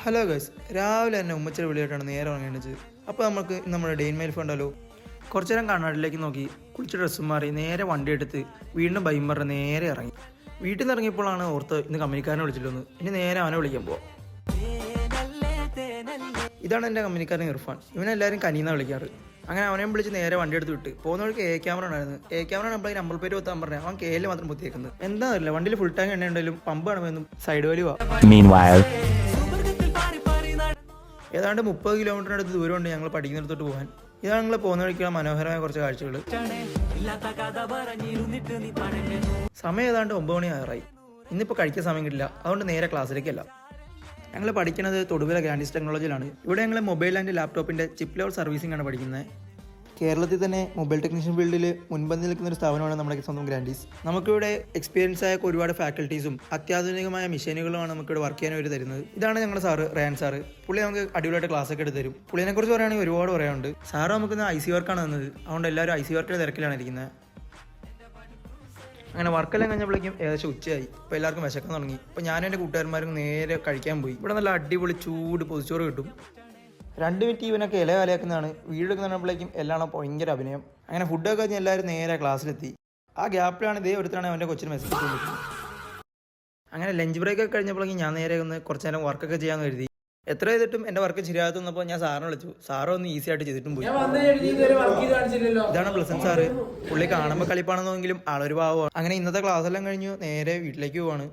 Hello guys, രാവിലെ തന്നെ ഉമ്മച്ചിരി വിളിയായിട്ടാണ് നേരെ ഉറങ്ങേണ്ടത്. അപ്പോൾ നമുക്ക് നമ്മുടെ ഡെയിൻ മൈൽ ഉണ്ടല്ലോ. കുറച്ചു നേരം കണ്ണാടിലേക്ക് നോക്കി കുളിച്ച് ഡ്രസ്സും മാറി നേരെ വണ്ടി എടുത്ത് വീണ്ടും ബൈമറിന് നേരെ ഇറങ്ങി. വീട്ടിൽ നിന്ന് ഇറങ്ങിയപ്പോഴാണ് ഓർത്ത് ഇന്ന് കമ്പനിക്കാരനെ വിളിച്ചിട്ടൊന്ന്, ഇനി നേരെ അവനെ വിളിക്കാൻ പോവാം. ഇതാണ് എൻ്റെ കമ്പനിക്കാരൻ ഇർഫാൻ. ഇവനെല്ലാവരും കനീന്നാണ് വിളിക്കാറ്. അങ്ങനെ അവനെയും വിളിച്ച് നേരെ വണ്ടി എടുത്ത് വിട്ട് പോകുന്ന വഴിക്ക് ക്യാമറ ഉണ്ടായിരുന്നു. ക്യാമറ നമ്മളെ നമ്പർ പേര് വെത്താൻ പറഞ്ഞാൽ അവൻ കെയിൽ മാത്രം പൊത്തിയേക്കുന്നത്. എന്താണെന്നില്ല, വണ്ടിയിൽ ഫുൾ ടാങ്ക് എണ്ണ ഉണ്ടെങ്കിലും പമ്പ് കാണുമെന്നും സൈഡ് വലിവാ. ഏതാണ്ട് 30 കിലോമീറ്ററിനടുത്ത് ദൂരമുണ്ട് ഞങ്ങൾ പഠിക്കുന്നിടത്തോട്ട് പോകാൻ. ഇതാണ് ഞങ്ങൾ പോകുന്ന വഴിക്കുള്ള മനോഹരമായ കുറച്ച് കാഴ്ചകൾ. സമയം ഏതാണ്ട് 9 മണി ആറായി. ഇന്നിപ്പോൾ കഴിക്കാൻ സമയം കിട്ടില്ല, അതുകൊണ്ട് നേരെ ക്ലാസ്സിലേക്കല്ല. ഞങ്ങൾ പഠിക്കുന്നത് തൊടുപുഴ ഗ്രാൻഡിസ് ടെക്നോളജിയിലാണ്. ഇവിടെ ഞങ്ങൾ മൊബൈൽ ആൻഡ് ലാപ്ടോപ്പിൻ്റെ ചിപ്പ് ലെവൽ സർവീസിംഗ് ആണ് പഠിക്കുന്നത്. കേരളത്തിൽ തന്നെ മൊബൈൽ ടെക്നീഷ്യൻ ഫീൽഡിൽ മുൻപന്തിൽ നിൽക്കുന്ന ഒരു സ്ഥാപനമാണ് നമ്മുടെ സ്വന്തം ഗ്രാൻഡീസ്. നമുക്കിവിടെ എക്സ്പീരിയൻസ് ആയ ഒരുപാട് ഫാക്കൽറ്റീസും അത്യാധുനികമായ മെഷീനുകളുമാണ് നമുക്കിവിടെ വർക്ക് ചെയ്യാൻ വേണ്ടി തരുന്നത്. ഇതാണ് ഞങ്ങളുടെ സാറ് റയാൻ സാറ്. പുള്ളി നമുക്ക് അടിപൊളിയായിട്ട് ക്ലാസ് ഒക്കെ എടുത്ത് തരും. പുള്ളിനെ കുറിച്ച് പറയുകയാണെങ്കിൽ ഒരുപാട് പറയാനുണ്ട്. സാറ് നമുക്ക് IC വർക്കാണ് തന്നത്, അതുകൊണ്ട് എല്ലാവരും IC വർക്കിൻ്റെ തിരക്കിലാണ് ഇരിക്കുന്നത്. അങ്ങനെ വർക്കെല്ലാം കഴിഞ്ഞപ്പോഴേക്കും ഏകദേശം ഉച്ചയായി. ഇപ്പോൾ എല്ലാവർക്കും വിശക്കാൻ തുടങ്ങി. ഇപ്പോൾ ഞാനും എൻ്റെ കൂട്ടുകാരന്മാരും നേരെ കഴിക്കാൻ പോയി. ഇവിടെ നല്ല അടിപൊളി ചൂട് പൊതിച്ചോറ് കിട്ടും. 2 മിനിറ്റ് ഇവനൊക്കെ ഇല കലയാക്കുന്നതാണ്. വീടെടുക്കുന്ന പറഞ്ഞപ്പോഴേക്കും എല്ലാം ഭയങ്കര അഭിനയം. അങ്ങനെ ഫുഡൊക്കെ കഴിഞ്ഞ് എല്ലാവരും നേരെ ക്ലാസ്സിലെത്തി. ആ ഗ്യാപ്പിലാണ് ഇതേ ഒരുത്താണ് അവൻ്റെ കൊച്ചിന് മെസ്സേജ് കൊടുക്കുന്നത്. അങ്ങനെ ലഞ്ച് ബ്രേക്ക് ഒക്കെ കഴിഞ്ഞപ്പോഴേക്കും ഞാൻ നേരെ ഒന്ന് കുറച്ച് നേരം വർക്കൊക്കെ ചെയ്യാമെന്ന് കരുതി. എത്ര ചെയ്തിട്ടും എൻ്റെ വർക്ക് ശരിയാകാത്ത വന്നപ്പോൾ ഞാൻ സാറിനെ വിളിച്ചു. സാറ് ഒന്ന് ഈസി ആയിട്ട് ചെയ്തിട്ടും പോയി. ഇതാണ് പ്ലസന്റ് സാറ്. പുള്ളി കാണുമ്പോൾ കളിപ്പാണെന്നെങ്കിലും ആളൊരു പാവമാണ്. അങ്ങനെ ഇന്നത്തെ ക്ലാസ് എല്ലാം കഴിഞ്ഞു നേരെ വീട്ടിലേക്ക് പോവാണ്.